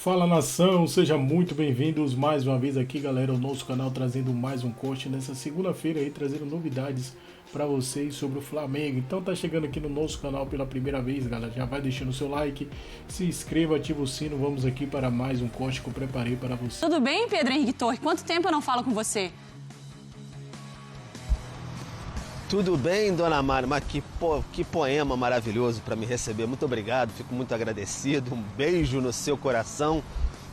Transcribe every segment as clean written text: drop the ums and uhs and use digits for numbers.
Fala nação, sejam muito bem-vindos mais uma vez aqui, galera, ao nosso canal, trazendo mais um corte nessa segunda-feira aí, trazendo novidades para vocês sobre o Flamengo. Então tá chegando aqui no nosso canal pela primeira vez, galera, já vai deixando o seu like, se inscreva, ativa o sino, vamos aqui para mais um corte que eu preparei para você. Tudo bem, Pedro Henrique Torre? Quanto tempo eu não falo com você? Tudo bem, dona Mari, mas que poema maravilhoso para me receber. Muito obrigado, fico muito agradecido. Um beijo no seu coração.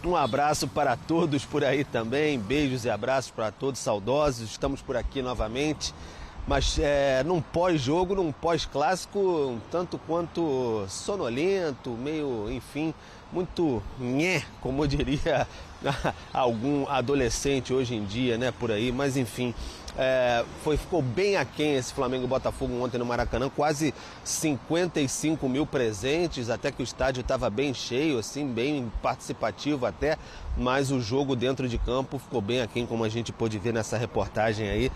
Um abraço para todos por aí também. Beijos e abraços para todos saudosos. Estamos por aqui novamente. Mas num pós-jogo, num pós-clássico, um tanto quanto sonolento, meio, enfim, muito nhé, como diria algum adolescente hoje em dia, né, por aí. Mas, enfim, ficou bem aquém esse Flamengo e Botafogo ontem no Maracanã, quase 55 mil presentes, até que o estádio estava bem cheio, assim, bem participativo até, mas o jogo dentro de campo ficou bem aquém, como a gente pôde ver nessa reportagem aí.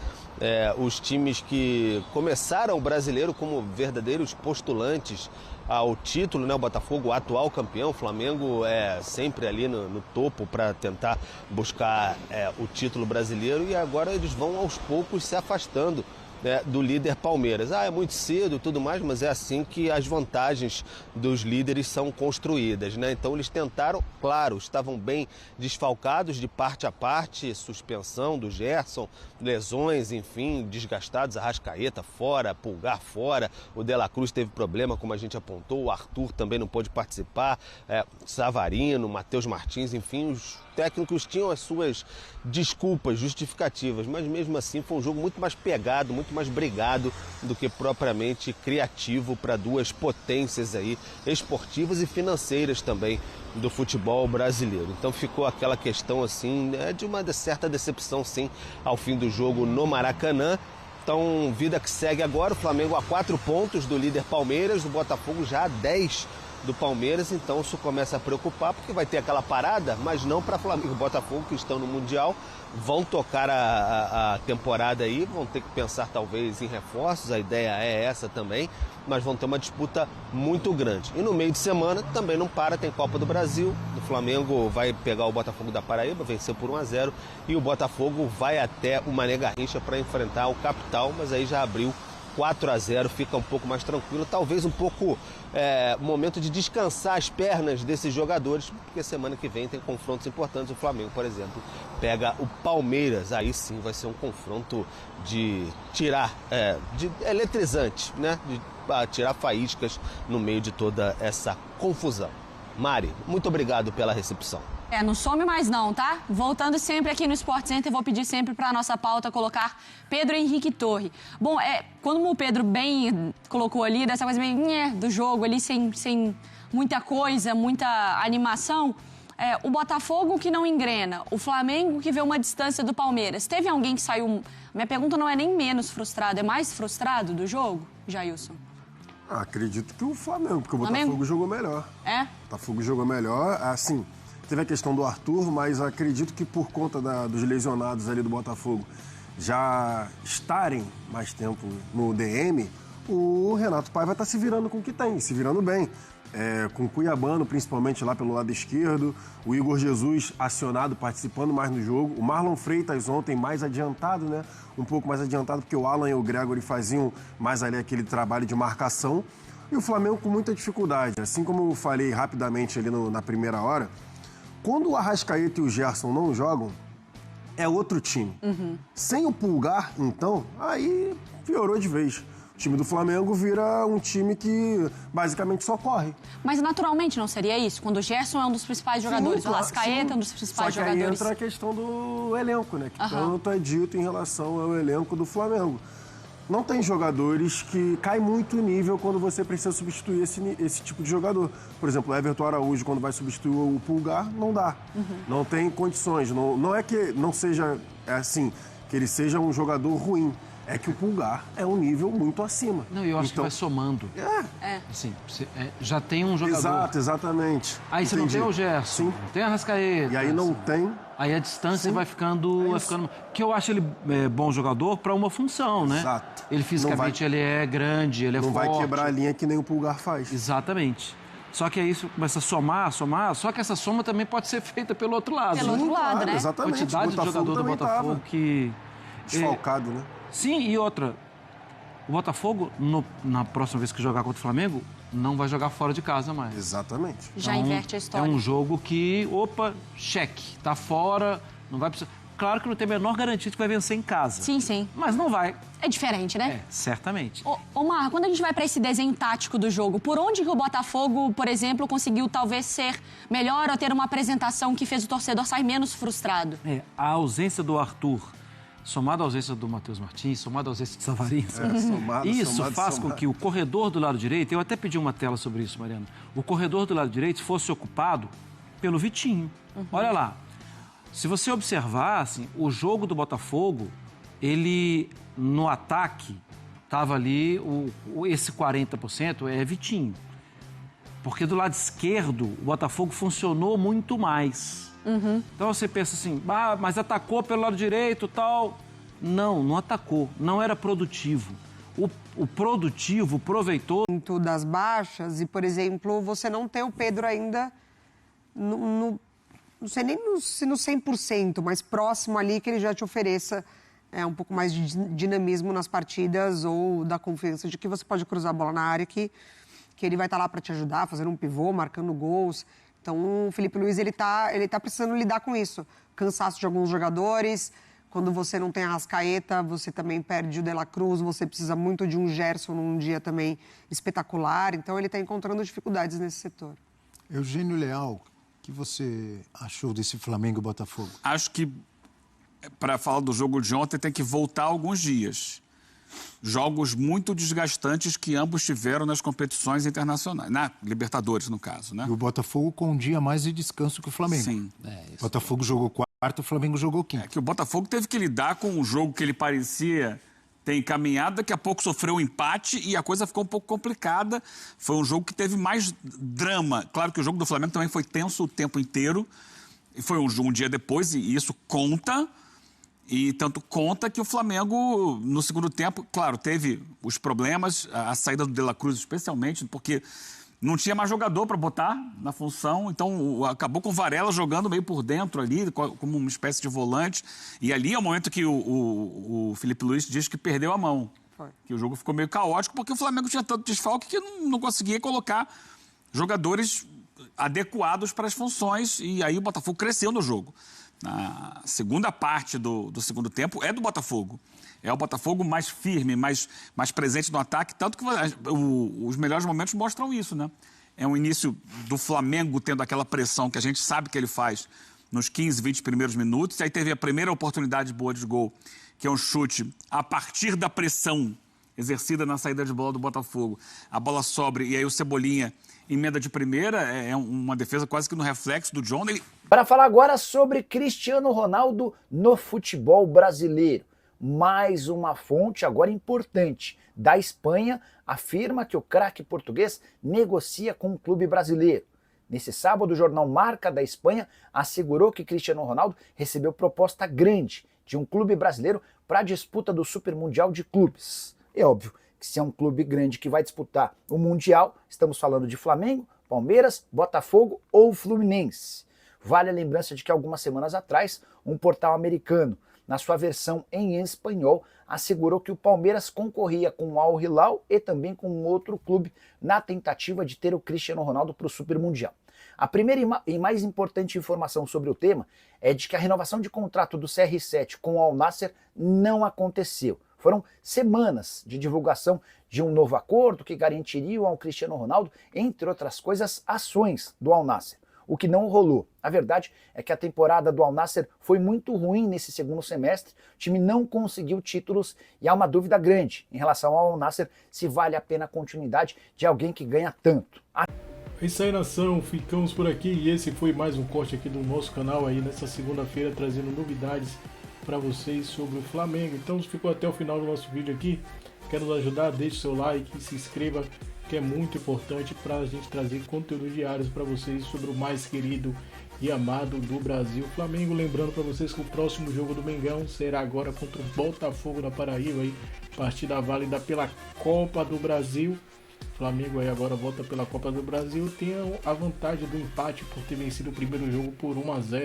Os times que começaram o brasileiro como verdadeiros postulantes ao título, né? O Botafogo, o atual campeão, o Flamengo é sempre ali no topo para tentar buscar o título brasileiro, e agora eles vão aos poucos se afastando, né, do líder Palmeiras. É muito cedo e tudo mais, mas é assim que as vantagens dos líderes são construídas, né? Então eles tentaram, claro, estavam bem desfalcados de parte a parte, suspensão do Gerson, lesões, enfim, desgastados, Arrascaeta fora, Pulgar fora, o De La Cruz teve problema, como a gente apontou, o Arthur também não pôde participar, Savarino, Matheus Martins, enfim, os técnicos tinham as suas desculpas, justificativas, mas mesmo assim foi um jogo muito mais pegado, muito mais brigado do que propriamente criativo para duas potências aí, esportivas e financeiras também do futebol brasileiro. Então ficou aquela questão assim, de uma certa decepção sim ao fim do jogo no Maracanã. Então, vida que segue agora, o Flamengo a 4 pontos do líder Palmeiras, o Botafogo já a 10 do Palmeiras, então isso começa a preocupar, porque vai ter aquela parada, mas não para Flamengo e Botafogo, que estão no Mundial, vão tocar a temporada aí, vão ter que pensar talvez em reforços, a ideia é essa também, mas vão ter uma disputa muito grande. E no meio de semana também não para, tem Copa do Brasil, o Flamengo vai pegar o Botafogo da Paraíba, venceu por 1-0, e o Botafogo vai até o Mané Garrincha para enfrentar o Capital, mas aí já abriu 4-0, fica um pouco mais tranquilo, talvez um pouco momento de descansar as pernas desses jogadores, porque semana que vem tem confrontos importantes. O Flamengo, por exemplo, pega o Palmeiras, aí sim vai ser um confronto de tirar, de eletrizante, né? De tirar faíscas no meio de toda essa confusão. Mari, muito obrigado pela recepção. Não some mais não, tá? Voltando sempre aqui no Sport Center, vou pedir sempre para a nossa pauta colocar Pedro Henrique Torre. Bom, quando o Pedro bem colocou ali, dessa coisa bem do jogo ali, sem muita coisa, muita animação, o Botafogo que não engrena, o Flamengo que vê uma distância do Palmeiras. Teve alguém que saiu... Minha pergunta não é nem menos frustrado, é mais frustrado do jogo, Jailson? Acredito que o Flamengo, porque o Botafogo jogou melhor. O Botafogo jogou melhor, assim... Teve a questão do Arthur, mas acredito que por conta dos lesionados ali do Botafogo já estarem mais tempo no DM, o Renato Paiva está se virando com o que tem, se virando bem. Com o Cuiabano, principalmente lá pelo lado esquerdo, o Igor Jesus acionado, participando mais no jogo, o Marlon Freitas ontem mais adiantado, né? Um pouco mais adiantado, porque o Alan e o Gregory faziam mais ali aquele trabalho de marcação. E o Flamengo com muita dificuldade, assim como eu falei rapidamente ali na primeira hora. Quando o Arrascaeta e o Gerson não jogam, é outro time. Sem o Pulgar, então, aí piorou de vez. O time do Flamengo vira um time que basicamente só corre. Mas naturalmente não seria isso? Quando o Gerson é um dos principais jogadores, sim, o Arrascaeta é um dos principais jogadores. Só que aí entra a questão do elenco, né? Que tanto é dito em relação ao elenco do Flamengo. Não tem jogadores que cai muito o nível quando você precisa substituir esse tipo de jogador. Por exemplo, o Everton Araújo, quando vai substituir o Pulgar, não dá. Não tem condições. Não é que não seja assim, que ele seja um jogador ruim. É que o Pulgar é um nível muito acima. Não, eu acho que vai somando. Assim, já tem um jogador. Exatamente. Aí você não tem o Gerson, não tem a Arrascaeta. E aí não tem... Aí a distância vai ficando... Que eu acho ele bom jogador para uma função, né? Exato. Ele fisicamente ele é grande, ele é forte. Não vai quebrar a linha que nem o Pulgar faz. Exatamente. Só que aí isso começa a somar, só que essa soma também pode ser feita pelo outro lado. Pelo outro lado, né? Exatamente. A quantidade de jogador do Botafogo que... Desfalcado, né? Sim, e outra, o Botafogo, na próxima vez que jogar contra o Flamengo, não vai jogar fora de casa mais. Exatamente. Já inverte a história. É um jogo que, cheque, tá fora, não vai precisar... Claro que não tem a menor garantia de que vai vencer em casa. Sim, sim. Mas não vai. É diferente, né? Certamente. Ô Mar, quando a gente vai para esse desenho tático do jogo, por onde que o Botafogo, por exemplo, conseguiu talvez ser melhor ou ter uma apresentação que fez o torcedor sair menos frustrado? A ausência do Arthur, somada à ausência do Matheus Martins, somada à ausência de Savarino, isso faz com que o corredor do lado direito, eu até pedi uma tela sobre isso, Mariana, o corredor do lado direito fosse ocupado pelo Vitinho. Olha lá. Se você observar, assim, o jogo do Botafogo, ele, no ataque, estava ali, esse 40% é Vitinho. Porque do lado esquerdo, o Botafogo funcionou muito mais. Então você pensa assim, mas atacou pelo lado direito e tal. Não atacou, não era produtivo. O produtivo, proveitoso... Das baixas e, por exemplo, você não tem o Pedro ainda não sei nem se no 100%, mas próximo ali que ele já te ofereça um pouco mais de dinamismo nas partidas ou da confiança de que você pode cruzar a bola na área, que ele vai estar lá para te ajudar, fazendo um pivô, marcando gols. Então, o Felipe Luiz, ele tá precisando lidar com isso. Cansaço de alguns jogadores, quando você não tem a Arrascaeta, você também perde o De La Cruz, você precisa muito de um Gerson num dia também espetacular. Então, ele está encontrando dificuldades nesse setor. Eugênio Leal, o que você achou desse Flamengo e Botafogo? Acho que, para falar do jogo de ontem, tem que voltar alguns dias. Jogos muito desgastantes que ambos tiveram nas competições internacionais. Na Libertadores, no caso, né? E o Botafogo com um dia mais de descanso que o Flamengo. Sim. O Botafogo jogou quarto, o Flamengo jogou quinto. É que o Botafogo teve que lidar com um jogo que ele parecia ter encaminhado, daqui a pouco sofreu um empate e a coisa ficou um pouco complicada. Foi um jogo que teve mais drama. Claro que o jogo do Flamengo também foi tenso o tempo inteiro. E foi um dia depois, e isso conta. E tanto conta que o Flamengo, no segundo tempo, claro, teve os problemas, a saída do De La Cruz especialmente, porque não tinha mais jogador para botar na função, então acabou com o Varela jogando meio por dentro ali, como uma espécie de volante. E ali é o momento que o Felipe Luiz diz que perdeu a mão. Que o jogo ficou meio caótico, porque o Flamengo tinha tanto desfalque que não conseguia colocar jogadores adequados para as funções, e aí o Botafogo cresceu no jogo. Na segunda parte do segundo tempo é do Botafogo. É o Botafogo mais firme, mais presente no ataque, tanto que os melhores momentos mostram isso, né? É um início do Flamengo tendo aquela pressão que a gente sabe que ele faz nos 15, 20 primeiros minutos. Aí teve a primeira oportunidade boa de gol, que é um chute a partir da pressão exercida na saída de bola do Botafogo. A bola sobra e aí o Cebolinha emenda de primeira, é uma defesa quase que no reflexo do John. Para falar agora sobre Cristiano Ronaldo no futebol brasileiro. Mais uma fonte agora importante da Espanha afirma que o craque português negocia com um clube brasileiro. Nesse sábado, o jornal Marca da Espanha assegurou que Cristiano Ronaldo recebeu proposta grande de um clube brasileiro para a disputa do Super Mundial de Clubes. É óbvio que se é um clube grande que vai disputar o Mundial, estamos falando de Flamengo, Palmeiras, Botafogo ou Fluminense. Vale a lembrança de que algumas semanas atrás, um portal americano, na sua versão em espanhol, assegurou que o Palmeiras concorria com o Al Hilal e também com um outro clube na tentativa de ter o Cristiano Ronaldo para o Super Mundial. A primeira e mais importante informação sobre o tema é de que a renovação de contrato do CR7 com o Al Nassr não aconteceu. Foram semanas de divulgação de um novo acordo que garantiria ao Cristiano Ronaldo, entre outras coisas, ações do Al Nassr. O que não rolou. A verdade é que a temporada do Al Nassr foi muito ruim nesse segundo semestre, o time não conseguiu títulos e há uma dúvida grande em relação ao Al Nassr se vale a pena a continuidade de alguém que ganha tanto. É isso aí, nação, ficamos por aqui e esse foi mais um corte aqui do nosso canal aí nessa segunda-feira, trazendo novidades para vocês sobre o Flamengo. Então, se ficou até o final do nosso vídeo aqui, quer nos ajudar, deixe seu like, se inscreva, que é muito importante para a gente trazer conteúdos diários para vocês sobre o mais querido e amado do Brasil, Flamengo. Lembrando para vocês que o próximo jogo do Mengão será agora contra o Botafogo da Paraíba, aí, partida válida pela Copa do Brasil. Flamengo aí agora volta pela Copa do Brasil, tem a vantagem do empate por ter vencido o primeiro jogo por 1-0.